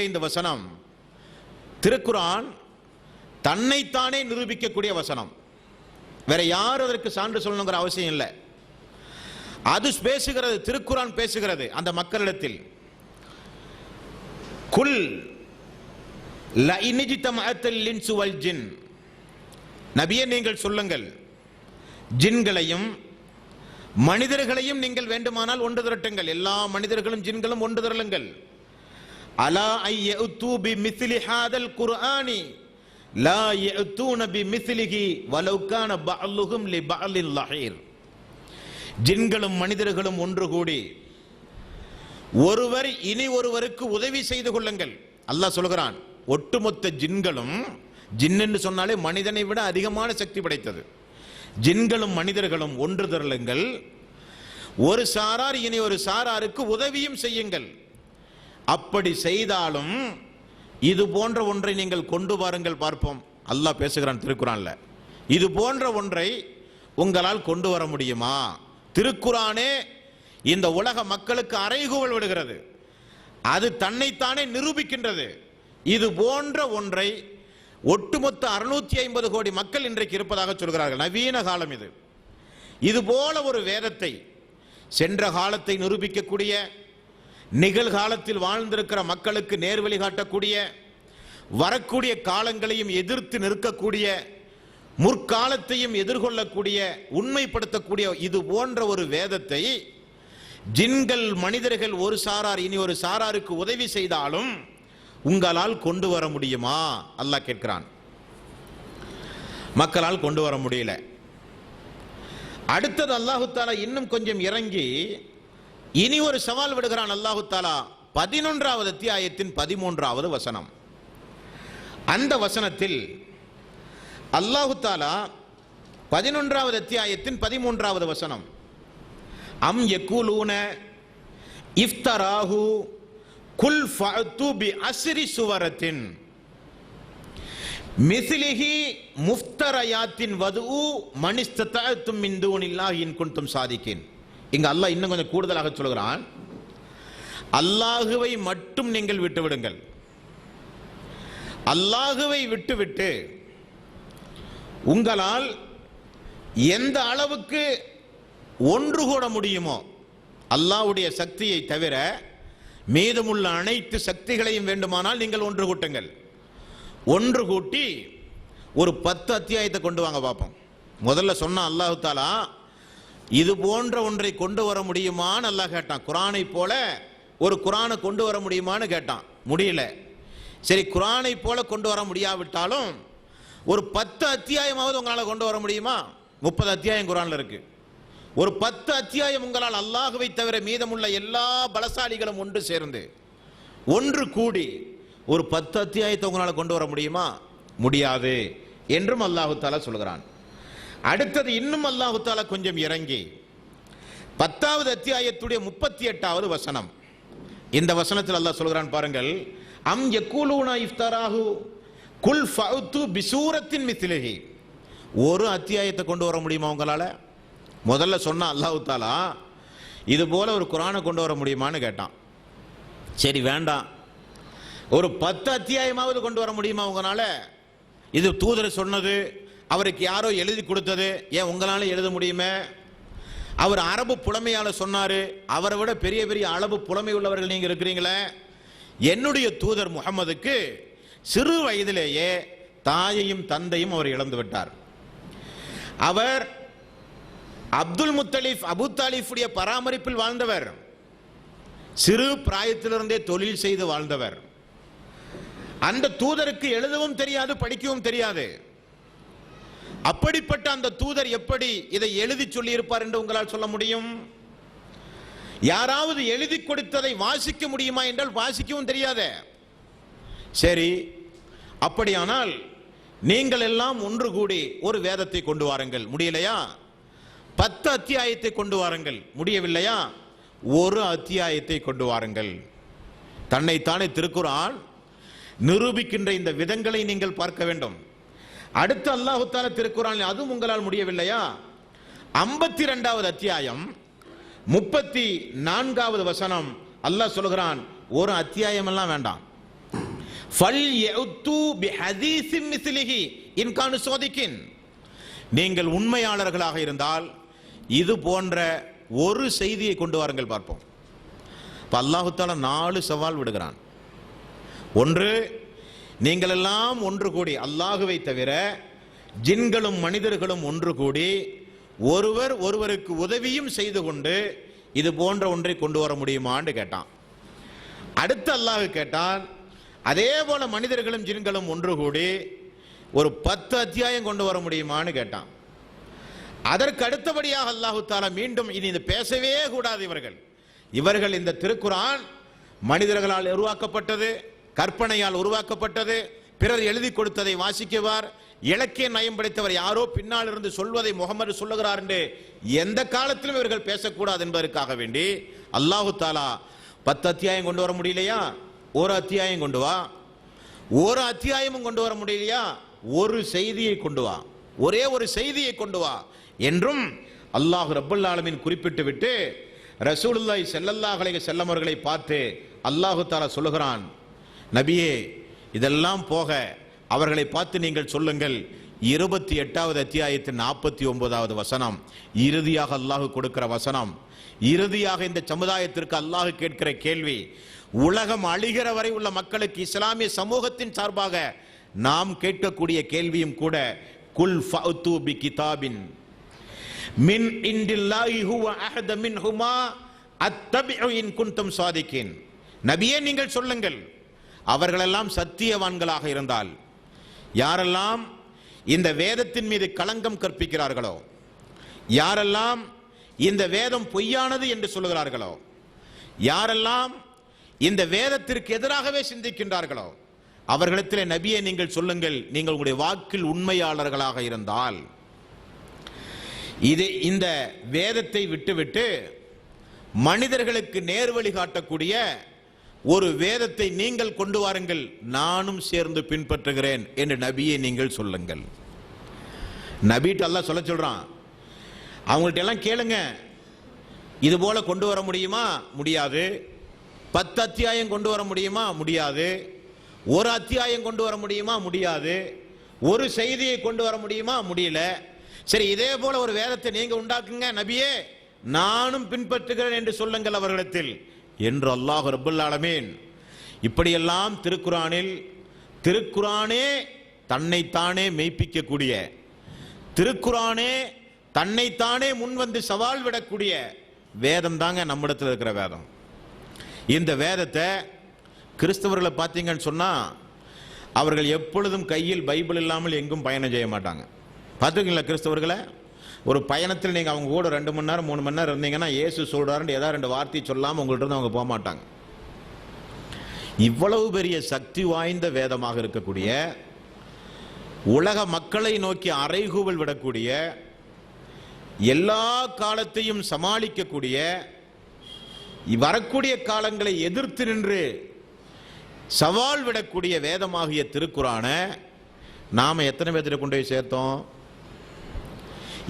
இந்த வசனம் திருக்குர்ஆன் தன்னைத்தானே நிரூபிக்கக்கூடிய வசனம். வேற யாரும் அதற்கு சான்று சொல்லணுங்கிற அவசியம் இல்லை. அது பேசுகிறது, திருக்குர்ஆன் பேசுகிறது அந்த மக்களிடத்தில். குல் லஇன் இஜ்தமஅத்தில் இன்சு வல் ஜின், நபியே நீங்கள் சொல்லுங்கள், ஜின்களையும் மனிதர்களையும் நீங்கள் வேண்டுமானால் ஒன்று திரட்டுங்கள், எல்லா மனிதர்களும் ஜின்களும் ஒன்று திரளுங்கள். அலா ஐயது பிமிஸ்லி ஹாதல் குர்ஆனி லா யஅதூன பிமிஸ்லிஹி வலவ் கான பஅலுஹும் லிபஅலின் லஹீர். ஜின்களும் மனிதர்களும் ஒன்று கூடி ஒருவர் இனி ஒருவருக்கு உதவி செய்து கொள்ளுங்கள். அல்லாஹ் சொல்கிறான், ஒட்டுமொத்த ஜின்களும், ஜின் என்று சொன்னாலே மனிதனை விட அதிகமான சக்தி படைத்தது, ஜின்களும் மனிதர்களும் ஒன்று திரளுங்கள், ஒரு சாரார் இனி ஒரு சாராருக்கு உதவியும் செய்யுங்கள். அப்படி செய்தாலும் இது போன்ற ஒன்றை நீங்கள் கொண்டு வாருங்கள் பார்ப்போம். அல்லாஹ் பேசுகிறான் திருக்குர்ஆன்ல, இது போன்ற ஒன்றை உங்களால் கொண்டு வர முடியுமா? திருக்குர்ஆனே இந்த உலக மக்களுக்கு அறைகூவல் விடுகிறது, அது தன்னைத்தானே நிரூபிக்கின்றது. இது போன்ற ஒன்றை ஒட்டுமொத்த 650 கோடி மக்கள் இன்றைக்கு இருப்பதாக சொல்கிறார்கள். நவீன காலம் இது. இது போல ஒரு வேதத்தை, சென்ற காலத்தை நிரூபிக்கக்கூடிய, நிகழ்காலத்தில் வாழ்ந்திருக்கிற மக்களுக்கு நேர்வழி காட்டக்கூடிய, வரக்கூடிய காலங்களையும் எதிர்த்து நிற்கக்கூடிய, முற்காலத்தையும் எதிர்கொள்ளக்கூடிய, உண்மைப்படுத்தக்கூடிய இது போன்ற ஒரு வேதத்தை ஜின்கள் மனிதர்கள் ஒரு சாரார் இனி ஒரு சாராருக்கு உதவி செய்தாலும் உங்களால் கொண்டு வர முடியுமா? அல்லாஹ் கேட்கிறான். மக்களால் கொண்டு வர முடியல. அடுத்தது அல்லாஹு தஆலா இன்னும் கொஞ்சம் இறங்கி இனி ஒரு சவால் விடுகிறான். அல்லாஹு தஆலா 11வது அத்தியாயத்தின் 13வது வசனம். அந்த வசனத்தில் அல்லாஹு தஆலா 11வது அத்தியாயத்தின் 13வது வசனம், அம் யகூலூன இஃப்தராஹு குல் ஃபஅது பி அஸ்ரி சுவரத்தின் மிஸ்லிஹி முஃப்தரயாத்தின் வதுஉ மனிஸ்ததஅதும் மின் தூனில்லாஹி இன் குன்தும் சாதிகீன். இங்க அல்லாஹ் இன்னும் கொஞ்சம் கூடுதலாக சொல்கிறான், அல்லாஹுவை மட்டும் நீங்கள் விட்டுவிடுங்கள். அல்லாஹுவை விட்டுவிட்டு உங்களால் எந்த அளவுக்கு ஒன்று கூட முடியுமோ, அல்லாஹ்வுடைய சக்தியை தவிர மீதமுள்ள அனைத்து சக்திகளையும் வேண்டுமானால் நீங்கள் ஒன்று கூட்டுங்கள். ஒன்று கூட்டி ஒரு 10 அத்தியாயத்தை கொண்டு வாங்க பார்ப்போம். முதல்ல சொன்ன அல்லாஹு தஆலா இது போன்ற ஒன்றை கொண்டு வர முடியுமான்னு அல்லாஹ் கேட்டான். குர்ஆனை போல ஒரு குர்ஆனை கொண்டு வர முடியுமான்னு கேட்டான். முடியல. சரி, குர்ஆனை போல கொண்டு வர முடியாவிட்டாலும் ஒரு 10 அத்தியாயமாவது உங்களால் கொண்டு வர முடியுமா? 30 அத்தியாயம் குர்ஆன்ல இருக்கு. ஒரு 10 அத்தியாயம் உங்களால் அல்லாஹ்வை தவிர மீதமுள்ள எல்லா பலசாலிகளும் ஒன்று சேர்ந்து ஒன்று கூடி ஒரு 10 அத்தியாயத்தை உங்களால் கொண்டு வர முடியுமா? முடியாது என்றும் அல்லாஹு தஆலா சொல்கிறான். அடுத்தது இன்னும் அல்லாஹு தஆலா கொஞ்சம் இறங்கி 10வது அத்தியாயத்துடைய 38வது வசனம். இந்த வசனத்தில் அல்லாஹ் சொல்கிறான் பாருங்கள், அம் யகூலூன இஃப்தராஹு குல் ஃபஅது பிசூரத்தின் மிஸ்லிஹி. ஒரு அத்தியாயத்தை கொண்டு வர முடியுமா உங்களால? முதல்ல சொன்ன அல்லாஹு தஆலா இது போல ஒரு குர்ஆனை கொண்டு வர முடியுமான்னு கேட்டான். சரி வேண்டாம், ஒரு 10 அத்தியாயமாவது கொண்டு வர முடியுமா உங்களால? இது தூதர் சொன்னது, அவருக்கு யாரோ எழுதி கொடுத்தது, ஏன் உங்களால எழுத முடியுமே? அவர் அரபு புலமையால சொன்னாரு, அவரை விட பெரிய பெரிய அளவு புலமை உள்ளவர்கள் நீங்க இருக்கிறீங்களே. என்னுடைய தூதர் முஹம்மதுக்கு சிறு வயதிலேயே தாயையும் தந்தையும் அவர் இழந்து விட்டார். அவர் அப்துல் முத்தலிப், அபு தாலிஃபுடைய பராமரிப்பில் வாழ்ந்தவர், சிறு பிராயத்திலிருந்தே தொழில் செய்து வாழ்ந்தவர். அந்த தூதருக்கு எழுதவும் தெரியாது, படிக்கவும் தெரியாது. அப்படிப்பட்ட அந்த தூதர் எப்படி இதை எழுதி சொல்லி இருப்பார் என்று உங்களால் சொல்ல முடியும்? யாராவது எழுதி கொடுத்ததை வாசிக்க முடியுமா என்றால் வாசிக்கவும் தெரியாது. சரி, அப்படியானால் நீங்கள் எல்லாம் ஒன்று கூடி ஒரு வேதத்தை கொண்டு வாருங்கள். முடியலையா? 10 அத்தியாயத்தை கொண்டு வாருங்கள். முடியவில்லையா? ஒரு அத்தியாயத்தை கொண்டு வாருங்கள். தன்னைத்தானே திருக்குர்ஆன் நிரூபிக்கின்ற இந்த விதங்களை நீங்கள் பார்க்க வேண்டும். அடுத்து அல்லாஹு தஆலா திருக்குர்ஆனில் அதுவும் உங்களால் முடியவில்லையா? 52வது அத்தியாயம் 34வது வசனம் அல்லாஹ் சொல்கிறான், ஒரு அத்தியாயம் எல்லாம் வேண்டாம், ஃபல்யஉத்து பிஹதீஸின் மிஸ்லிஹி இன் கானு ஸாதிகின். நீங்கள் உண்மையாளர்களாக இருந்தால் இது போன்ற ஒரு செய்தியை கொண்டு வாருங்கள் பார்ப்போம். அல்லாஹு தஆலா 4 சவால் விடுகிறான். ஒன்று, நீங்கள் எல்லாம் ஒன்று கூடி, அல்லாஹுவை தவிர ஜின்களும் மனிதர்களும் ஒன்று கூடி ஒருவர் ஒருவருக்கு உதவியும் செய்து கொண்டு இது போன்ற ஒன்றை கொண்டு வர முடியுமான்னு கேட்டான். அடுத்து அல்லாஹ் கேட்டான், அதே போல மனிதர்களும் ஜின்களும் ஒன்று கூடி ஒரு 10 அத்தியாயம் கொண்டு வர முடியுமான்னு கேட்டான். அதற்கு அடுத்தபடியாக அல்லாஹு தஆலா மீண்டும் இனி இது பேசவே கூடாது, இவர்கள் இந்த திருக்குர்ஆன் மனிதர்களால் உருவாக்கப்பட்டது, கற்பனையால் உருவாக்கப்பட்டது, பிறர் எழுதி கொடுத்ததை வாசிக்குவார், இலக்கிய நயம் படைத்தவர் யாரோ பின்னால் இருந்து சொல்வதை முகமது சொல்லுகிறார் என்று எந்த காலத்திலும் இவர்கள் பேசக்கூடாது என்பதற்காக வேண்டி அல்லாஹு தஆலா 10 அத்தியாயம் கொண்டு வர முடியலையா, ஒரு அத்தியாயம் கொண்டு வா. ஒரு அத்தியாயமும் கொண்டு வர முடியலையா, ஒரு செய்தியை கொண்டு வா, ஒரே ஒரு செய்தியை கொண்டு வா என்றும் அல்லாஹ் ரப்பல் ஆலமீன் குறிப்பிட்டு விட்டு ரசூலுல்லாஹி ஸல்லல்லாஹு அலைஹி வஸல்லம் அவர்களை பார்த்து அல்லாஹு தஆலா சொல்லுகிறான், நபியே இதெல்லாம் போக அவர்களை பார்த்து நீங்கள் சொல்லுங்கள், 28வது அத்தியாயத்தின் 49வது வசனம் இறுதியாக அல்லாஹ் கொடுக்கிற வசனம், இறுதியாக இந்த சமுதாயத்திற்கு அல்லாஹ் கேட்கிற கேள்வி, உலகம் அழிகிற வரை உள்ள மக்களுக்கு இஸ்லாமிய சமூகத்தின் சார்பாக நாம் கேட்கக்கூடிய கேள்வியும் கூட, குல் ஃபஅத்து பி கிதாபின் மின் இன்டில்லாஹி ஹுவ அஹத மின்ஹுமா அத்தபிஉ இன் குன்தும் ஸாதிகின். நபியே நீங்கள் சொல்லுங்கள், அவர்களெல்லாம் சத்தியவான்களாக இருந்தால், யாரெல்லாம் இந்த வேதத்தின் மீது களங்கம் கற்பிக்கிறார்களோ, யாரெல்லாம் இந்த வேதம் பொய்யானது என்று சொல்லுகிறார்களோ, யாரெல்லாம் இந்த வேதத்திற்கு எதிராகவே சிந்திக்கின்றார்களோ, அவர்களிடத்திலே நபியை நீங்கள் சொல்லுங்கள், நீங்கள் உங்களுடைய வாக்கில் உண்மையாளர்களாக இருந்தால் இந்த வேதத்தை விட்டுவிட்டு மனிதர்களுக்கு நேர்வழி காட்டக்கூடிய ஒரு வேதத்தை நீங்கள் கொண்டு வாருங்கள், நானும் சேர்ந்து பின்பற்றுகிறேன் என்று நபியை நீங்கள் சொல்லுங்கள். நபிட்ட அல்லாஹ் சொல்ல சொல்றான், அவங்கள்ட்ட எல்லாம் கேளுங்க, இது போல கொண்டு வர முடியுமா? முடியாது. 10 அத்தியாயம் கொண்டு வர முடியுமா? முடியாது. ஒரு அத்தியாயம் கொண்டு வர முடியுமா? முடியாது. ஒரு செய்தியை கொண்டு வர முடியுமா? முடியல. சரி, இதே போல ஒரு வேதத்தை நீங்க உண்டாக்குங்க நபியே, நானும் பின்பற்றுகிறேன் என்று சொல்லுங்கள் அவர்களிடத்தில் என்று அல்லாஹ் ரப்பல் ஆலமீன் இப்படியெல்லாம் திருக்குர்ஆனே தன்னைத்தானே மெய்ப்பிக்கக்கூடிய, திருக்குர்ஆனே தன்னைத்தானே முன்வந்து சவால் விடக்கூடிய வேதம் தாங்க நம்மிடத்தில் இருக்கிற வேதம். இந்த வேதத்தை கிறிஸ்தவர்களை பார்த்தீங்கன்னு சொன்னா அவர்கள் எப்பொழுதும் கையில் பைபிள் இல்லாமல் எங்கும் பயணம் செய்ய மாட்டாங்க. பார்த்துருக்கீங்களா கிறிஸ்தவர்களை? ஒரு பயணத்தில் நீங்கள் அவங்க கூட 2 மணி நேரம் 3 மணி நேரம் இருந்தீங்கன்னா இயேசு சொல்றாருன்னு ஏதாவது 2 வார்த்தை சொல்லாமல் உங்கள்கிட்ட இருந்து அவங்க போக மாட்டாங்க. இவ்வளவு பெரிய சக்தி வாய்ந்த வேதமாக இருக்கக்கூடிய, உலக மக்களை நோக்கி அறைகூவல் விடக்கூடிய, எல்லா காலத்தையும் சமாளிக்கக்கூடிய, வரக்கூடிய காலங்களை எதிர்த்து நின்று சவால் விடக்கூடிய வேதமாகிய திருக்குர்ஆனை நாம எத்தனை பேர்த்திட்ட கொண்டு போய் சேர்த்தோம்?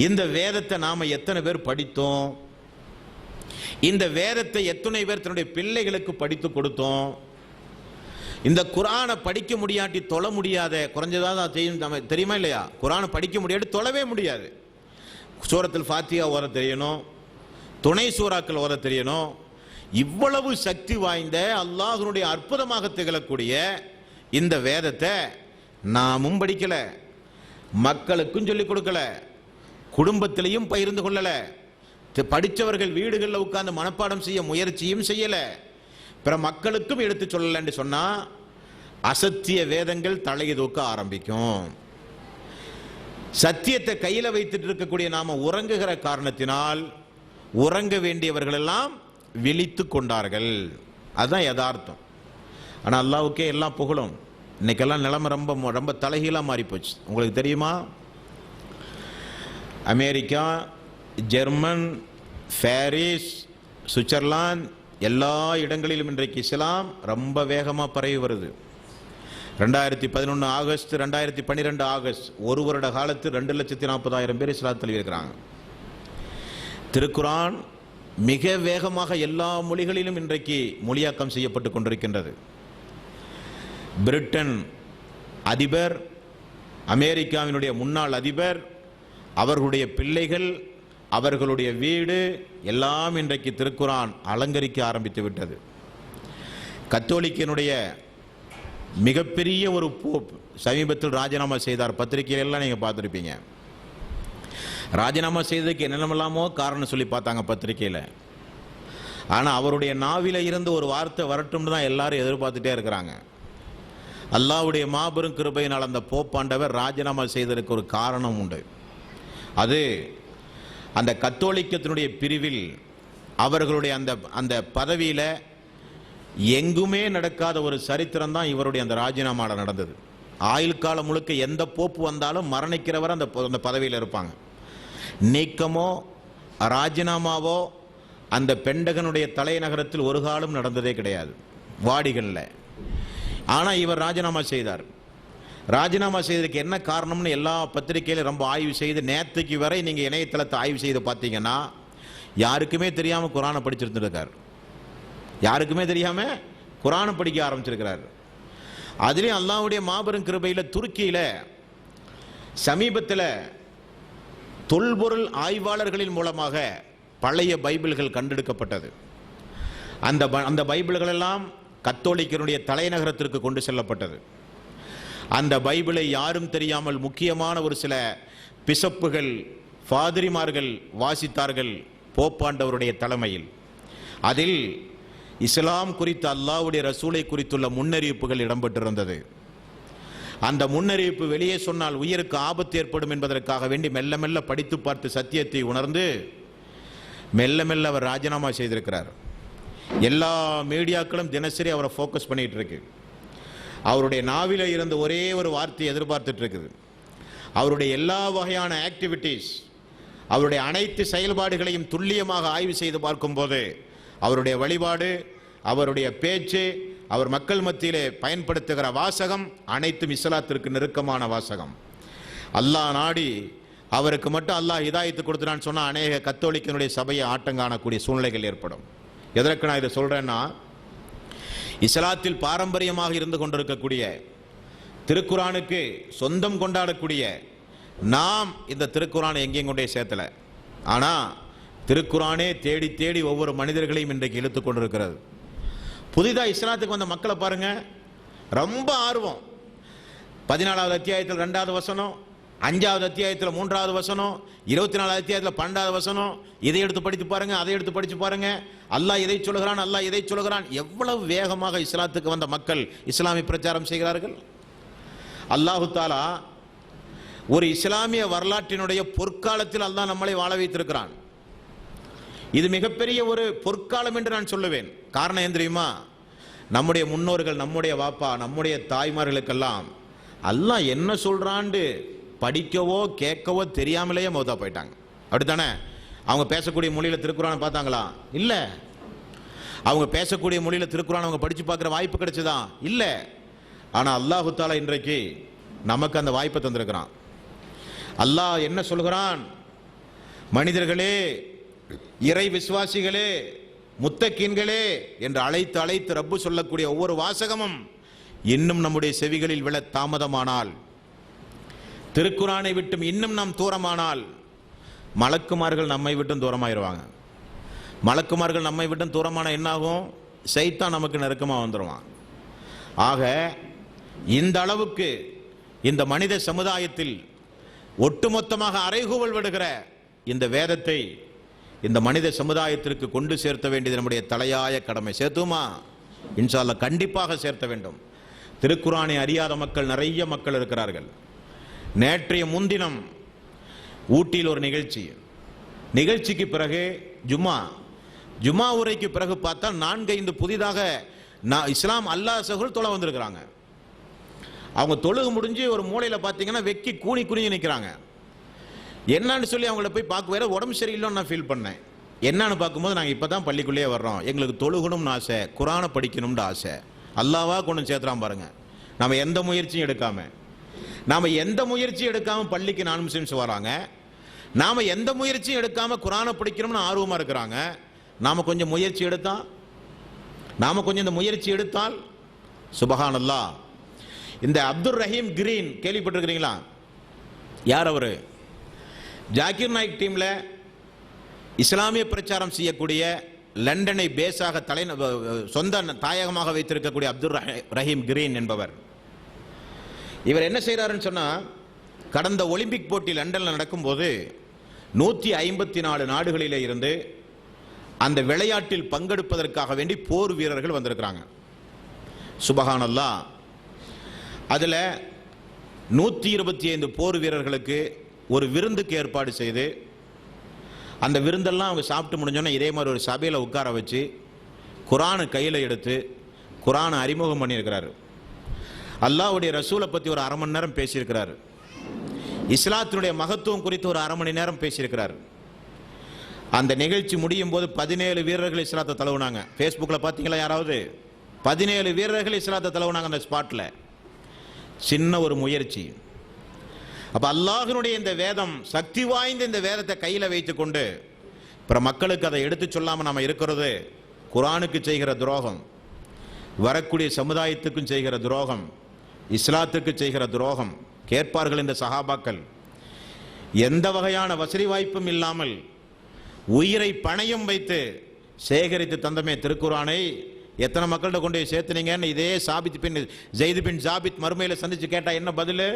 இந்த வேதத்தை நாம எத்தனை பேர் படித்தோம்? இந்த வேதத்தை எத்தனை பேர் தன்னுடைய பிள்ளைகளுக்கு படித்து கொடுத்தோம்? இந்த குர்ஆனை படிக்க முடியாட்டி தொழ முடியாத, குறைஞ்சதாக தெரியுமா இல்லையா? குர்ஆனை படிக்க முடியாட்டி தொழவே முடியாது. சூரத்துல் ஃபாத்திஹா ஓத தெரியணும், துணை சூறாக்கள் ஓத தெரியணும். இவ்வளவு சக்தி வாய்ந்த அல்லாஹ்வுடைய அற்புதமாக திகழக்கூடிய இந்த வேதத்தை நாமும் படிக்கல, மக்களுக்கும் சொல்லிக் கொடுக்கல, குடும்பத்திலையும் பகிர்ந்து கொள்ளல, படித்தவர்கள் வீடுகளில் உட்கார்ந்து மனப்பாடம் செய்ய முயற்சியும் செய்யல, பிற மக்களுக்கும் எடுத்து சொல்லல என்று சொன்னா அசத்திய வேதங்கள் தலையை தூக்க ஆரம்பிக்கும். சத்தியத்தை கையில வைத்துட்டு இருக்கக்கூடிய நாம உறங்குகிற காரணத்தினால் உறங்க வேண்டியவர்கள் எல்லாம் விழித்து கொண்டார்கள். அதுதான் யதார்த்தம். ஆனா அல்லாஹ்வுக்கே எல்லாம் புகழும். இன்னைக்கெல்லாம் நிலைமை ரொம்ப ரொம்ப தலைகீழா மாறி போச்சு. உங்களுக்கு தெரியுமா? அமெரிக்கா, ஜெர்மன், பாரிஸ், சுவிட்சர்லாந்து எல்லா இடங்களிலும் இன்றைக்கு இஸ்லாம் ரொம்ப வேகமாக பரவி வருது. 2011 ஆகஸ்ட் 2012 ஆகஸ்ட் ஒரு வருட காலத்தில் 2,40,000 பேர் இஸ்லாத்தில் இருக்கிறாங்க. திருக்குர்ஆன் மிக வேகமாக எல்லா மொழிகளிலும் இன்றைக்கு மொழியாக்கம் செய்யப்பட்டு கொண்டிருக்கின்றது. பிரிட்டன் அதிபர், அமெரிக்காவினுடைய முன்னாள் அதிபர், அவர்களுடைய பிள்ளைகள், அவர்களுடைய வீடு எல்லாம் இன்றைக்கு திருக்குரான் அலங்கரிக்க ஆரம்பித்து விட்டது. கத்தோலிக்கனுடைய மிகப்பெரிய ஒரு போப் சமீபத்தில் ராஜினாமா செய்தார். பத்திரிகையிலெல்லாம் நீங்கள் பார்த்துருப்பீங்க. ராஜினாமா செய்ததுக்கு என்னென்னலாமோ காரணம் சொல்லி பார்த்தாங்க பத்திரிகையில். ஆனால் அவருடைய நாவில இருந்து ஒரு வார்த்தை வரட்டும்னு தான் எல்லாரும் எதிர்பார்த்துட்டே இருக்கிறாங்க. அல்லாஹ்வுடைய மாபெரும் கிருபையினால் அந்த போப்பாண்டவர் ராஜினாமா செய்ததற்கு ஒரு காரணம் உண்டு. அது அந்த கத்தோலிக்கத்தினுடைய பிரிவில் அவர்களுடைய அந்த பதவியில் எங்குமே நடக்காத ஒரு சரித்திரம் தான் இவருடைய அந்த ராஜினாமாவில் நடந்தது. ஆயுள் காலம் முழுக்க எந்த போப்பு வந்தாலும் மரணிக்கிறவர் அந்த பதவியில் இருப்பாங்க. நீக்கமோ ராஜினாமாவோ அந்த பெண்டகனுடைய தலைநகரத்தில் ஒரு காலம் நடந்ததே கிடையாது, வாடிகளில். ஆனால் இவர் ராஜினாமா செய்தார். ராஜினாமா செய்ததுக்கு என்ன காரணம்னு எல்லா பத்திரிகையிலும் ரொம்ப ஆய்வு செய்து, நேற்றுக்கு வரை நீங்கள் இணையதளத்தை ஆய்வு செய்து பார்த்தீங்கன்னா யாருக்குமே தெரியாமல் குரானை படிச்சிருந்துருக்கார். யாருக்குமே தெரியாமல் குரானை படிக்க ஆரம்பிச்சிருக்கிறார். அதுலேயும் அல்லாஹ்வுடைய மாபெரும் கிருபையில் துருக்கியில் சமீபத்தில் தொல்பொருள் ஆய்வாளர்களின் மூலமாக பழைய பைபிள்கள் கண்டெடுக்கப்பட்டது. அந்த பைபிள்கள் எல்லாம் கத்தோலிக்கனுடைய தலைநகரத்திற்கு கொண்டு செல்லப்பட்டது. அந்த பைபிளை யாரும் தெரியாமல் முக்கியமான ஒரு சில பிசப்புகள், பாதிரிமார்கள் வாசித்தார்கள் போப்பாண்டவருடைய தலைமையில். அதில் இஸ்லாம் குறித்த அல்லாஹ்வுடைய ரசூலை குறித்துள்ள முன்னறிவிப்புகள் இடம்பெற்றிருந்தது. அந்த முன்னறிவிப்பு வெளியே சொன்னால் உயிருக்கு ஆபத்து ஏற்படும் என்பதற்காக வேண்டி மெல்ல மெல்ல படித்து பார்த்து சத்தியத்தை உணர்ந்து மெல்ல மெல்ல அவர் ராஜினாமா செய்திருக்கிறார். எல்லா மீடியாக்களும் தினசரி அவரை ஃபோக்கஸ் பண்ணிட்டு இருக்கு. அவருடைய நாவில இருந்த ஒரே ஒரு வார்த்தையை எதிர்பார்த்துட்டு இருக்குது. அவருடைய எல்லா வகையான ஆக்டிவிட்டீஸ், அவருடைய அனைத்து செயல்பாடுகளையும் துல்லியமாக ஆய்வு செய்து பார்க்கும்போது அவருடைய வழிபாடு, அவருடைய பேச்சு, அவர் மக்கள் மத்தியிலே பயன்படுத்துகிற வாசகம் அனைத்தும் இஸ்லாத்திற்கு நெருக்கமான வாசகம். அல்லாஹ் நாடி அவருக்கு மட்டும் அல்லாஹ் ஹிதாயத்து கொடுத்துட்டான்னு சொன்னால் அநேக கத்தோலிக்கனுடைய சபையை ஆட்டம் காணக்கூடிய சூழ்நிலைகள் ஏற்படும். எதற்கு நான் இதை சொல்கிறேன்னா, இஸ்லாத்தில் பாரம்பரியமாக இருந்து கொண்டிருக்கக்கூடிய திருக்குரானுக்கு சொந்தம் கொண்டாடக்கூடிய நாம் இந்த திருக்குரானை எங்கேயும் கொண்டே சேர்த்தலை. ஆனால் திருக்குரானே தேடி தேடி ஒவ்வொரு மனிதர்களையும் இன்றைக்கு இழுத்து கொண்டிருக்கிறது. புதிதாக இஸ்லாத்துக்கு வந்த மக்களை பாருங்க, ரொம்ப ஆர்வம். 14வது அத்தியாயத்தில் 2வது வசனம், 5வது அத்தியாயத்தில் 3வது வசனம், 24வது அத்தியாயத்தில் 12வது வசனம், இதை எடுத்து படித்து பாருங்க, அதை எடுத்து படித்து பாருங்க. அல்லாஹ் இதை சொல்கிறான், அல்லாஹ் இதை சொல்கிறான். எவ்வளவு வேகமாக இஸ்லாத்துக்கு வந்த மக்கள் இஸ்லாமிய பிரச்சாரம் செய்கிறார்கள். அல்லாஹு தாலா ஒரு இஸ்லாமிய வரலாற்றினுடைய பொற்காலத்தில் அல்லாஹ் நம்மளை வாழ வைத்திருக்கிறான். இது மிகப்பெரிய ஒரு பொற்காலம் என்று நான் சொல்லுவேன். காரணம் ஏன் தெரியுமா? நம்முடைய முன்னோர்கள், நம்முடைய வாப்பா, நம்முடைய தாய்மார்களுக்கெல்லாம் அல்லாஹ் என்ன சொல்றான்னு படிக்கவோ கேட்கவோ தெரியாமலேயே மௌத்தா போயிட்டாங்க. அப்படித்தானே? அவங்க பேசக்கூடிய மொழியில் திருக்குறானை பார்த்தாங்களா? இல்லை. அவங்க பேசக்கூடிய மொழியில் திருக்குறானை அவங்க படித்து பார்க்குற வாய்ப்பு கிடைச்சதா? இல்லை. ஆனால் அல்லாஹு தாலா இன்றைக்கு நமக்கு அந்த வாய்ப்பை தந்திருக்கிறான். அல்லாஹ் என்ன சொல்கிறான்? மனிதர்களே, இறை விசுவாசிகளே, முத்தக்கீன்களே என்று அழைத்து அழைத்து ரப்பு சொல்லக்கூடிய ஒவ்வொரு வாசகமும் இன்னும் நம்முடைய செவிகளில் விழ தாமதமானால், திருக்குரானை விட்டும் இன்னும் நாம் தூரமானால், மலக்குமார்கள் நம்மை விட்டும் தூரமாயிருவாங்க. மலக்குமார்கள் நம்மை விட்டும் தூரமான என்னாகும்? சைத்தான் நமக்கு நெருக்கமாக வந்துடுவான். ஆக இந்த அளவுக்கு இந்த மனித சமுதாயத்தில் ஒட்டுமொத்தமாக அறைகூவல் விடுகிற இந்த வேதத்தை இந்த மனித சமுதாயத்திற்கு கொண்டு சேர்த்த வேண்டியது நம்முடைய தலையாய கடமை. சேர்த்துமா? இன்ஷா அல்லாஹ் கண்டிப்பாக சேர்த்த வேண்டும். திருக்குரானை அறியாத மக்கள் நிறைய மக்கள் இருக்கிறார்கள். நேற்றைய முன்தினம் ஊட்டியில் ஒரு நிகழ்ச்சிக்கு பிறகு ஜும்மா உரைக்கு பிறகு பார்த்தால் 4-5 புதிதாக இஸ்லாம் அல்லாஹ் சகோதரர்கள் தொலை வந்திருக்கிறாங்க. அவங்க தொழுகு முடிஞ்சு ஒரு மூலையில் பார்த்தீங்கன்னா வெக்கி குனிஞ்சு நிற்கிறாங்க. என்னன்னு சொல்லி அவங்கள போய் பார்க்க, வேற உடம்பு சரியில்லைன்னு நான் ஃபீல் பண்ணேன். என்னன்னு பார்க்கும்போது நாங்கள் இப்போ தான் பள்ளிக்குள்ளேயே வர்றோம், எங்களுக்கு தொழுகணும்னு ஆசை, குரானை படிக்கணும்னு ஆசை. அல்லாவா கொண்டு சேர்த்துறான் பாருங்க. நம்ம எந்த முயற்சியும் எடுக்காமல் பள்ளிக்கு நான் முஸ்லிம்ஸ் வராங்க. நாம எந்த முயற்சியும் எடுக்காமல் குரானை படிக்கணும்னு ஆர்வமாக இருக்கிறாங்க. நாம கொஞ்சம் முயற்சி எடுத்தால் சுபஹானல்லாஹ் இந்த அப்துல் ரஹீம் கிரீன் கேள்விப்பட்டிருக்கிறீங்களா? யார் அவரு? ஜாகிர் நாயக் டீம்ல இஸ்லாமிய பிரச்சாரம் செய்யக்கூடிய, லண்டனை பேஸாக சொந்த தாயகமாக வைத்திருக்கக்கூடிய அப்துல் ரஹீம் கிரீன் என்பவர். இவர் என்ன செய்கிறாருன்னு சொன்னா, கடந்த ஒலிம்பிக் போட்டி லண்டனில் நடக்கும்போது 154 நாடுகளிலே இருந்து அந்த விளையாட்டில் பங்கெடுப்பதற்காக வேண்டி போர் வீரர்கள் வந்திருக்கிறாங்க. சுபஹானல்லாஹ். அதுல 125 போர் வீரர்களுக்கு ஒரு விருந்துக்கு ஏற்பாடு செய்து, அந்த விருந்தெல்லாம் அவங்க சாப்பிட்டு முடிஞ்சோன்னா இதே மாதிரி ஒரு சபையில் உட்கார வச்சு குரானை கையில் எடுத்து குரானை அறிமுகம் பண்ணியிருக்கிறாரு. அல்லாஹ்வுடைய ரசூலை பற்றி ஒரு 1/2 மணி நேரம் பேசியிருக்கிறாரு. இஸ்லாத்தினுடைய மகத்துவம் குறித்து ஒரு 1/2 மணி நேரம் பேசியிருக்கிறார். அந்த நிகழ்ச்சி முடியும் போது 17 வீரர்கள் இஸ்லாத்தை தழுவுனாங்க. ஃபேஸ்புக்கில் பார்த்தீங்களா யாராவது? 17 வீரர்கள் இஸ்லாத்தை தழுவுனாங்க அந்த ஸ்பாட்டில். சின்ன ஒரு முயற்சி. அப்போ அல்லாஹ்வினுடைய இந்த வேதம், சக்தி வாய்ந்த இந்த வேதத்தை கையில் வைத்துக்கொண்டு பிற மக்களுக்கு அதை எடுத்து சொல்லாமல் நாம் இருக்கிறது குரானுக்கு செய்கிற துரோகம், வரக்கூடிய சமுதாயத்துக்கும் செய்கிற துரோகம், இஸ்லாத்துக்கு செய்கிற துரோகம். கேட்பார்கள் இந்த சஹாபாக்கள், எந்த வகையான வசதி வாய்ப்பும் இல்லாமல் உயிரை பணயம் வைத்து சேகரித்து தந்தமே திருக்குரானை, எத்தனை மக்கள்கிட்ட கொண்டு போய் சேர்த்துனீங்கன்னு இதே ஜெயித் பின் ஜாபித் மறுமையில் சந்திச்சு கேட்டா என்ன பதில்?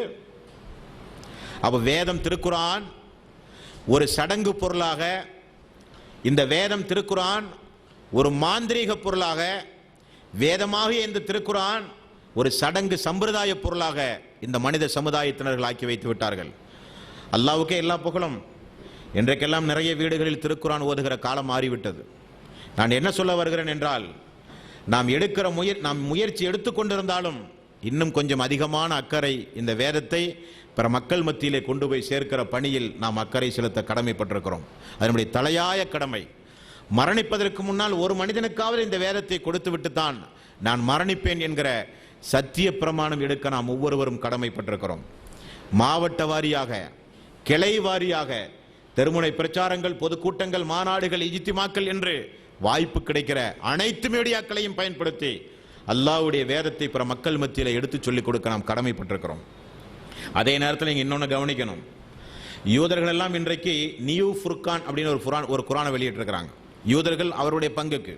அப்ப வேதம் திருக்குரான் ஒரு சடங்கு பொருளாக, இந்த வேதம் திருக்குரான் ஒரு மாந்திரீக பொருளாக, வேதமாக இந்த திருக்குரான் ஒரு சடங்கு சம்பிரதாய பொருளாக இந்த மனித சமுதாயத்தினர்கள் ஆக்கி வைத்து விட்டார்கள். அல்லாஹ்வுக்கே எல்லா புகழும். இன்றைக்கெல்லாம் நிறைய வீடுகளில் திருக்குரான் ஓதுகிற காலம் மாறிவிட்டது. நான் என்ன சொல்ல வருகிறேன் என்றால், நாம் முயற்சி எடுத்துக்கொண்டிருந்தாலும் இன்னும் கொஞ்சம் அதிகமான அக்கறை இந்த வேதத்தை பிற மக்கள் மத்தியிலே கொண்டு போய் சேர்க்கிற பணியில் நாம் அக்கறை செலுத்த கடமைப்பட்டிருக்கிறோம். அது நம்முடைய தலையாய கடமை. மரணிப்பதற்கு முன்னால் ஒரு மனிதனுக்காவது இந்த வேதத்தை கொடுத்து விட்டுத்தான் நான் மரணிப்பேன் என்கிற சத்திய பிரமாணம் எடுக்க நாம் ஒவ்வொருவரும் கடமைப்பட்டிருக்கிறோம். மாவட்ட வாரியாக, கிளை வாரியாக தெருமுனை பிரச்சாரங்கள், பொதுக்கூட்டங்கள், மாநாடுகள், இஜ்திமாக்கள் என்று வாய்ப்பு கிடைக்கிற அனைத்து மீடியாக்களையும் பயன்படுத்தி அல்லாஹ்வுடைய வேதத்தை பிற மக்கள் மத்தியில் எடுத்து சொல்லிக் கொடுக்க நாம் கடமைப்பட்டிருக்கிறோம். அதே நேரத்தில் நீங்கள் இன்னொன்று கவனிக்கணும். யூதர்கள் எல்லாம் இன்றைக்கு நியூ ஃபுர்கான் அப்படின்னு ஒரு குரானை வெளியிட்டிருக்கிறாங்க. யூதர்கள் அவருடைய பங்குக்கு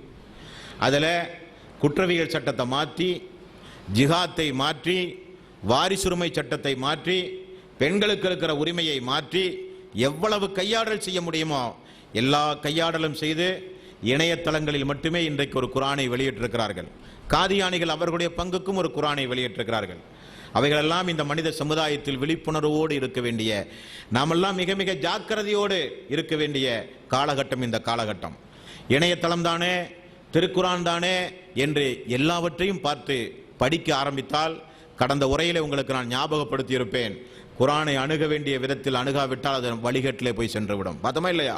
அதில் குற்றவியல் சட்டத்தை மாற்றி, ஜிஹாத்தை மாற்றி, வாரிசுரிமை சட்டத்தை மாற்றி, பெண்களுக்கு இருக்கிற உரிமையை மாற்றி எவ்வளவு கையாடல் செய்ய முடியுமோ எல்லா கையாடலும் செய்து இணையதளங்களில் மட்டுமே இன்றைக்கு ஒரு குரானை வெளியிட்டிருக்கிறார்கள். காதியானிகள் அவர்களுடைய பங்குக்கும் ஒரு குரானை வெளியிட்டிருக்கிறார்கள். அவைகளெல்லாம் இந்த மனித சமுதாயத்தில் விழிப்புணர்வோடு இருக்க வேண்டிய, நாமெல்லாம் மிக மிக ஜாக்கிரதையோடு இருக்க வேண்டிய காலகட்டம் இந்த காலகட்டம். இணையதளம் தானே, திருக்குரான் தானே என்று எல்லாவற்றையும் பார்த்து படிக்க ஆரம்பித்தால், கடந்த உரையிலே உங்களுக்கு நான் ஞாபகப்படுத்தி இருப்பேன், குரானை அணுக வேண்டிய விதத்தில் அணுகாவிட்டால் அது வழிகட்டிலே போய் சென்றுவிடும். பார்த்தமா இல்லையா?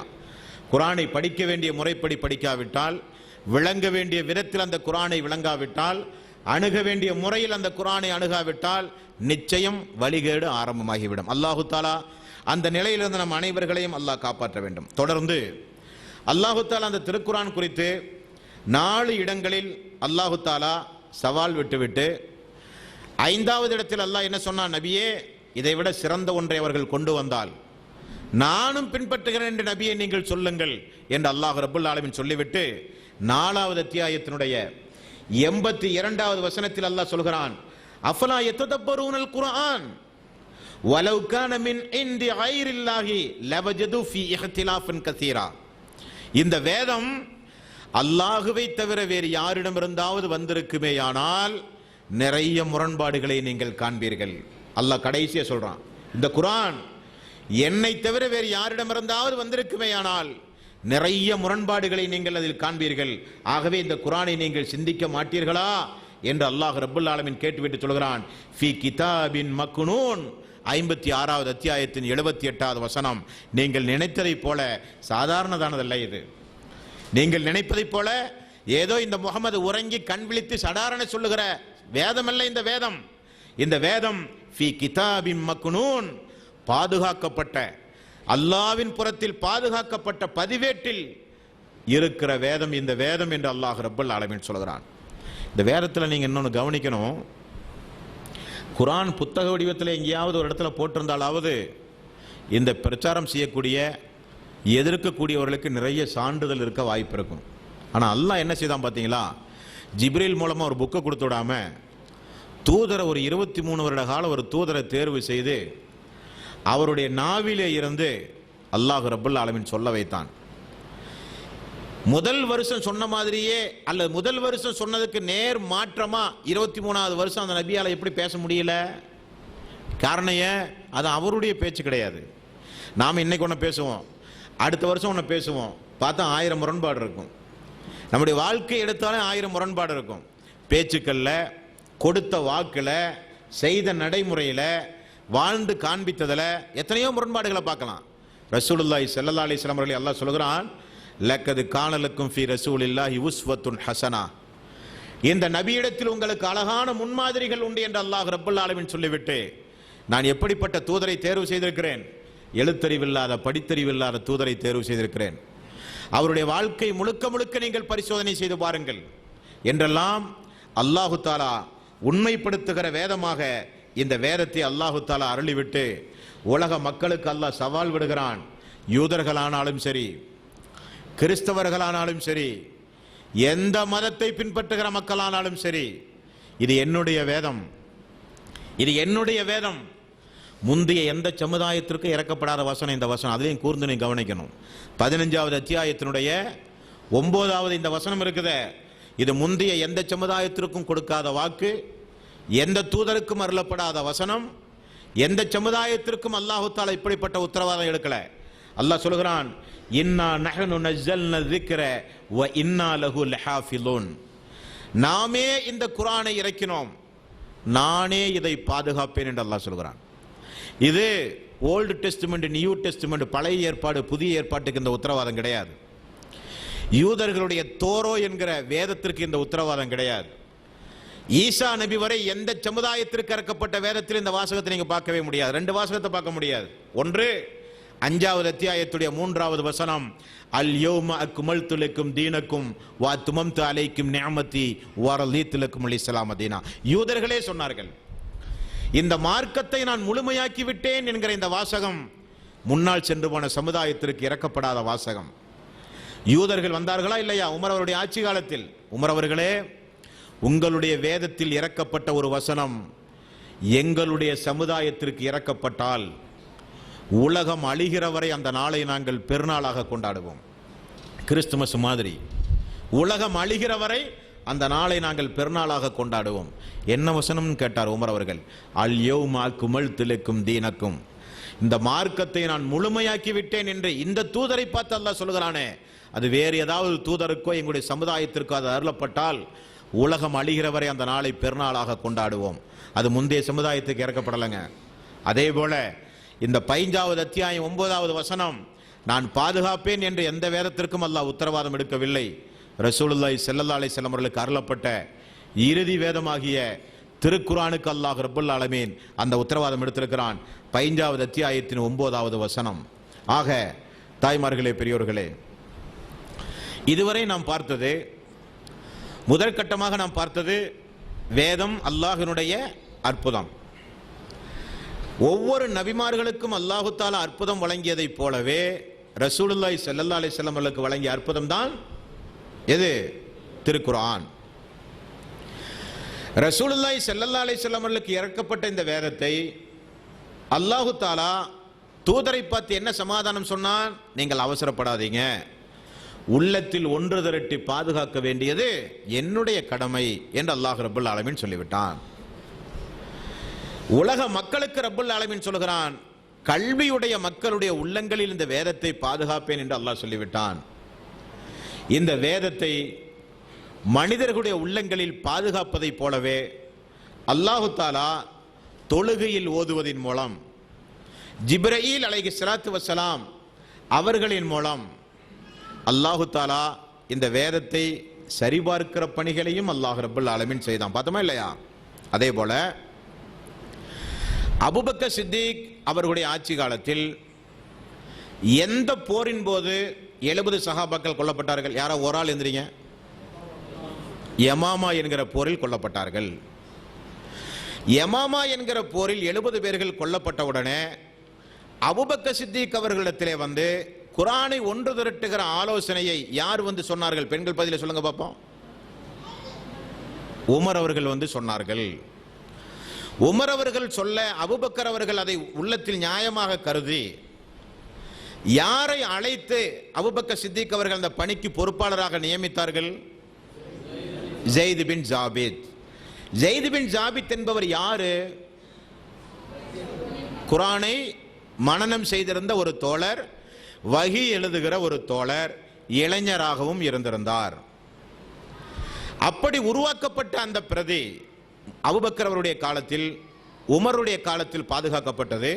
குரானை படிக்க வேண்டிய முறைப்படி படிக்காவிட்டால், விளங்க வேண்டிய விதத்தில் அந்த குரானை விளங்காவிட்டால், அணுக வேண்டிய முறையில் அந்த குரானை அணுகாவிட்டால் நிச்சயம் வழிகேடு ஆரம்பமாகிவிடும். அல்லாஹு தாலா அந்த நிலையிலிருந்து நம் அனைவர்களையும் அல்லாஹ் காப்பாற்ற வேண்டும். தொடர்ந்து அல்லாஹு தாலா அந்த திருக்குரான் குறித்து 4 இடங்களில் அல்லாஹு தாலா சவால் விட்டுவிட்டு 5வது இடத்தில் அல்லாஹ் என்ன சொன்னான்? நபியே, இதைவிட சிறந்த ஒன்றை அவர்கள் கொண்டு வந்தால் நானும் பின்பற்றுகிறேன் என்று நபியை நீங்கள் சொல்லுங்கள் என்று அல்லாஹ் ரப்புல் ஆலமீன் சொல்லிவிட்டு 4வது அத்தியாயத்தினுடைய 82வது வசனத்தில் அல்லாஹ் சொல்கிறான், அஃபலா யததப்பரூனல் குர்ஆன் வலவ் கான மின் இன்தி கைரில்லாஹி லவஜது ஃபீ இஹ்திலாஃபன் கஸீரா. இந்த வேதம் அல்லாஹ்வை தவிர வேறு யாரிடமிருந்தாவது வந்திருக்குமேயானால் நிறைய முரண்பாடுகளை நீங்கள் காண்பீர்கள். அல்லாஹ் கடைசியா சொல்றான், இந்த குர்ஆன் என்னை தவிர வேறு யாரிடமிருந்தாவது வந்திருக்குமேயானால் நிறைய முரண்பாடுகளை நீங்கள் அதில் காண்பீர்கள். ஆகவே இந்த குர்ஆனை நீங்கள் சிந்திக்க மாட்டீர்களா என்று அல்லாஹ் ரப்புல் ஆலமீன் கேட்டுவிட்டு சொல்கிறான், ஃபீ கிதாபின் மக்னூன் 56வது அத்தியாயத்தின் 78வது வசனம். நீங்கள் நினைத்ததைப் போல சாதாரணதானதல்ல இது. நீங்கள் நினைப்பதைப் போல ஏதோ இந்த முகமது உறங்கி கண் விழித்து சடாரண சொல்லுகிற வேதம் அல்ல இந்த வேதம். இந்த வேதம் ஃபீ கிதாபின் மக்னூன், பாதுகாக்கப்பட்ட, அல்லாஹ்வின் புறத்தில் பாதுகாக்கப்பட்ட பதிவேட்டில் இருக்கிற வேதம் இந்த வேதம் என்று அல்லாஹ் ரப்புல் ஆலமீன் சொல்கிறான். இந்த வேதத்தில் நீங்க இன்னொன்று கவனிக்கணும். குர்ஆன் புத்தக வடிவத்தில் எங்கேயாவது ஒரு இடத்துல போட்டிருந்தாலாவது இந்த பிரச்சாரம் செய்யக்கூடிய எதிர்க்கக்கூடியவர்களுக்கு நிறைய சான்றிதழ் இருக்க வாய்ப்பு இருக்கும். ஆனால் அல்லாஹ் என்ன செய்தான் பார்த்தீங்களா, ஜிப்ரீல் மூலமாக ஒரு புக்கை கொடுத்து விடாம தூதரை ஒரு 23 வருட காலம் ஒரு தூதரை தேர்வு செய்து அவருடைய நாவிலே இருந்து அல்லாஹ் ரப்பல் ஆலமீன் சொல்ல வைத்தான். முதல் வருஷம் சொன்ன மாதிரியே அல்லது முதல் வருஷம் சொன்னதுக்கு நேர் மாற்றமா 23வது வருஷம் அந்த நபியால எப்படி பேச முடியல? காரணம் ஏன்? அது அவருடைய பேச்சு கிடையாது. நாம் இன்னைக்கு ஒன்று பேசுவோம், அடுத்த வருஷம் ஒன்று பேசுவோம், பார்த்தா 1000 முரண்பாடு இருக்கும். நம்முடைய வாழ்க்கை எடுத்தாலே 1000 முரண்பாடு இருக்கும். பேச்சுக்கள்ல, கொடுத்த வாக்குல, செய்த நடைமுறையில், வாழ்ந்து காண்பித்ததில் எத்தனையோ முரண்பாடுகளை பார்க்கலாம். ரசூலுல்லாஹி ஸல்லல்லாஹு அலைஹி வஸல்லம் அவர்களை அல்லாஹ் சொல்கிறான், லக்கது கானலக்கும் ஃபீ ரசூலில்லாஹி உஸ்வத்துன் ஹஸனா, இந்த நபியிடத்தில் உங்களுக்கு அழகான முன்மாதிரிகள் உண்டு என்று அல்லாஹ் ரப்பல் ஆலமீன் சொல்லிவிட்டு, நான் எப்படிப்பட்ட தூதரை தேர்வு செய்திருக்கிறேன், எழுத்தறிவில்லாத படித்தறிவில்லாத தூதரை தேர்வு செய்திருக்கிறேன், அவருடைய வாழ்க்கை முழுக்க முழுக்க நீங்கள் பரிசோதனை செய்து பாருங்கள் என்றெல்லாம் அல்லாஹு தாலா உண்மைப்படுத்துகிற வேதமாக இந்த வேதத்தை அல்லாஹு தாலா அருளிவிட்டு உலக மக்களுக்கு அல்லாஹ் சவால் விடுகிறான். யூதர்களானாலும் சரி, கிறிஸ்தவர்களானாலும் சரி, எந்த மதத்தை பின்பற்றுகிற மக்களானாலும் சரி, இது என்னுடைய வேதம், இது என்னுடைய வேதம். முந்தைய எந்த சமுதாயத்திற்கும் இறக்கப்படாத வசனம் இந்த வசனம். அதையும் கூர்ந்து நீ கவனிக்கணும். 15வது அத்தியாயத்தினுடைய 9வது இந்த வசனம் இருக்குது. இது முந்தைய எந்த சமுதாயத்திற்கும் கொடுக்காத வாக்கு, எந்த தூதருக்கும் அருளப்படாத வசனம், எந்த சமுதாயத்திற்கும் அல்லாஹு தஆலா இப்படிப்பட்ட உத்தரவாதம் எடுக்கல. அல்லாஹ் சொல்கிறான், இன்னா நஹ்னு நஸல்னா ذிக்ர வ இன்னா லஹு லஹாஃபிலூன், நாமே இந்த குர்ஆனை இறக்கினோம், நானே இதை பாதுகாப்பேன் என்று அல்லாஹ் சொல்கிறான். இது ஓல்டு டெஸ்டிமெண்ட், நியூ டெஸ்டிமெண்ட், பழைய ஏற்பாடு புதிய ஏற்பாட்டுக்கு இந்த உத்தரவாதம் கிடையாது. யூதர்களுடைய தோரோ என்கிற வேதத்திற்கு இந்த உத்தரவாதம் கிடையாது. ஈசா நபி வரை எந்த சமுதாயத்திற்கு இறக்கப்பட்ட வேதத்தில் இந்த வாசகத்தை நீங்க பார்க்கவே முடியாது. 2 வாசகத்தை பார்க்க முடியாது. ஒன்று 5வது அத்தியாயத்துடைய 3வது வசனம், அல் யௌம அக்மல்து லக்கும் தீனக்கும் வ அத்மம்து அலைக்கும் நிஅமதி வ ரலீது லக்கும் அல் இஸ்லாம் தீனா. யூதர்களே சொன்னார்கள், இந்த மார்க்கத்தை நான் முழுமையாக்கி விட்டேன் என்கிற இந்த வாசகம் முன்னால் சென்று போன சமுதாயத்திற்கு இறக்கப்படாத வாசகம். யூதர்கள் வந்தார்களா இல்லையா உமர் அவருடைய ஆட்சி காலத்தில்? உமர் அவர்களே, உங்களுடைய வேதத்தில் இறக்கப்பட்ட ஒரு வசனம் எங்களுடைய சமுதாயத்திற்கு இறக்கப்பட்டால் உலகம் அழிகிற வரை அந்த நாளை நாங்கள் பெருநாளாக கொண்டாடுவோம். கிறிஸ்துமஸ் மாதிரி உலகம் அழிகிற வரை அந்த நாளை நாங்கள் பெருநாளாக கொண்டாடுவோம். என்ன வசனம்னு கேட்டார் உமர் அவர்கள். அல் யௌம அக்மல்து லக்கும் தீனக்கும், இந்த மார்க்கத்தை நான் முழுமையாக்கி விட்டேன் என்று இந்த தூதரை பார்த்து அல்லாஹ் சொல்கிறானே, அது வேறு ஏதாவது தூதருக்கோ எங்களுடைய சமுதாயத்திற்கோ அது அருளப்பட்டால் உலகம் அழிகிற வரை அந்த நாளை பெருநாளாக கொண்டாடுவோம். அது முந்தைய சமுதாயத்துக்கு இறக்கப்படலைங்க. அதே போல இந்த 15வது அத்தியாயம் 9வது வசனம், நான் பாதுகாப்பேன் என்று எந்த வேதத்திற்கும் அல்லாஹ் உத்தரவாதம் எடுக்கவில்லை. ரசூலுல்லாஹி ஸல்லல்லாஹு அலைஹி வஸல்லம் அவர்களுக்கு அருளப்பட்ட இறுதி வேதமாகிய திருக்குர்ஆனுக்கு அல்லாஹ் ரப்பல் ஆலமீன் அந்த உத்தரவாதம் எடுத்திருக்கிறான். 15வது அத்தியாயத்தின் 9வது வசனம். ஆக தாய்மார்களே, பெரியோர்களே, இதுவரை நாம் பார்த்தது, முதற்கட்டமாக நாம் பார்த்தது வேதம் அல்லாஹ்வினுடைய அற்புதம். ஒவ்வொரு நபிமார்களுக்கும் அல்லாஹு தஆலா அற்புதம் வழங்கியதைப் போலவே ரசூலுல்லாஹி ஸல்லல்லாஹு அலைஹி வஸல்லம் அவர்களுக்கு வழங்கிய அற்புதம் தான் எது? திருக்குர்ஆன். ரசூலுல்லாஹி ஸல்லல்லாஹு அலைஹி வஸல்லம் அவர்களுக்கு இறக்கப்பட்ட இந்த வேதத்தை அல்லாஹு தஆலா தூதரை பார்த்து என்ன சமாதானம் சொன்னான்? நீங்கள் அவசரப்படாதீங்க, உள்ளத்தில் ஒன்று திரட்டி பாதுகாக்க வேண்டியது என்னுடைய கடமை என்று அல்லாஹ் ரப்பல் ஆலமீன் சொல்லிவிட்டான். உலக மக்களுக்கு ரப்பல் ஆலமீன் சொல்கிறான், கல்வியுடைய மக்களுடைய உள்ளங்களில் இந்த வேதத்தை பாதுகாப்பேன் என்று அல்லாஹ் சொல்லிவிட்டான். இந்த வேதத்தை மனிதர்களுடைய உள்ளங்களில் பாதுகாப்பதைப் போலவே அல்லாஹு தஆலா தொழுகையில் ஓதுவதின் மூலம், ஜிப்ரீல் அலைஹிஸ்ஸலாத்து வஸ்ஸலாம் அவர்களின் மூலம் அல்லாஹு தஆலா இந்த வேதத்தை சரிபார்க்கிற பணிகளையும் அல்லாஹ் ரப்பல் ஆலமீன் செய்தான். பார்த்தோமா இல்லையா? அதே போல அபூபக்கர் சித்திக் அவர்களுடைய ஆட்சி காலத்தில் எந்த போரின் போது 70 சஹாபாக்கள் கொல்லப்பட்டார்கள்? யாரோ ஒரு ஆள் எந்திரிங்க. யமாமா என்கிற போரில் கொல்லப்பட்டார்கள். யமாமா என்கிற போரில் 70 பேர்கள் கொல்லப்பட்டவுடனே அபூபக்கர் சித்திக் அவர்களிடத்திலே வந்து குர்ஆனை ஒன்று திரட்டுகிற ஆலோசனையை யார் வந்து சொன்னார்கள்? பெண்கள் பதில சொல்லுங்க பாப்போம். உமர் அவர்கள் வந்து சொன்னார்கள். உமர் அவர்கள் சொல்ல அபூபக்கர் அவர்கள் அதை உள்ளத்தில் நியாயமாக கருதி யாரை அழைத்து அபூபக்கர் சித்திக் அவர்கள் அந்த பணிக்கு பொறுப்பாளராக நியமித்தார்கள்? ஸைத் பின் ஜாபித். ஸைத் பின் ஜாபித் என்பவர் யாரு? குர்ஆனை மனனம் செய்திருந்த ஒரு தோழர், வஹி எழுதுகிற ஒரு தோழர், இளைஞராகவும் இருந்திருந்தார். அப்படி உருவாக்கப்பட்ட அந்த பிரதி அபூபக்கர் அவருடைய காலத்தில், உமருடைய காலத்தில் பாதுகாக்கப்பட்டது.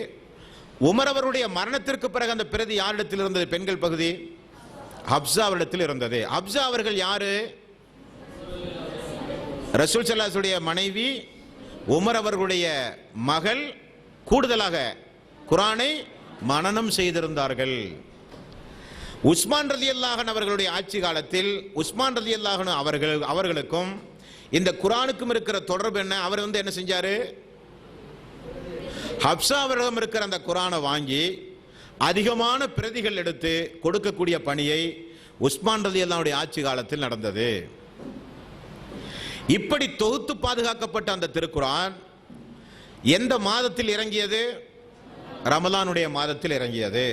உமர் அவருடைய மரணத்திற்கு பிறகு அந்த பிரதி யாரிடத்தில் இருந்தது? பெண்கள் பகுதி ஹப்ஸா அவரிடத்தில் இருந்தது. ஹப்ஸா அவர்கள் யாரு? ரசூல் ஸல்லல்லாஹு அலைஹி வஸல்லம் மனைவி, உமர் அவர்களுடைய மகள். கூடுதலாக குர்ஆனை மனனம் செய்திருந்தார்கள். உஸ்மான் ரலியல்லாஹு அன்ஹு அவர்களுடைய ஆட்சி காலத்தில் உஸ்மான் ரலியல்லாஹு அன்ஹு அவர்களுக்கும் இந்த குர்ஆனுக்கும் இருக்கிற தொடர்பு என்ன? அவர் வந்து என்ன செஞ்சாரு? ஹப்ஸா அவரிடம் இருக்கிற அந்த குர்ஆனை வாங்கி அதிகமான பிரதிகள் எடுத்து கொடுக்கக்கூடிய பணியை உஸ்மான் ரலியல்லாஹு அன்ஹுடைய ஆட்சி காலத்தில் நடந்தது. இப்படி தொகுத்து பாதுகாக்கப்பட்ட அந்த திருக்குர்ஆன் எந்த மாதத்தில் இறங்கியது? ரமலானுடைய மாதத்தில் இறங்கியது.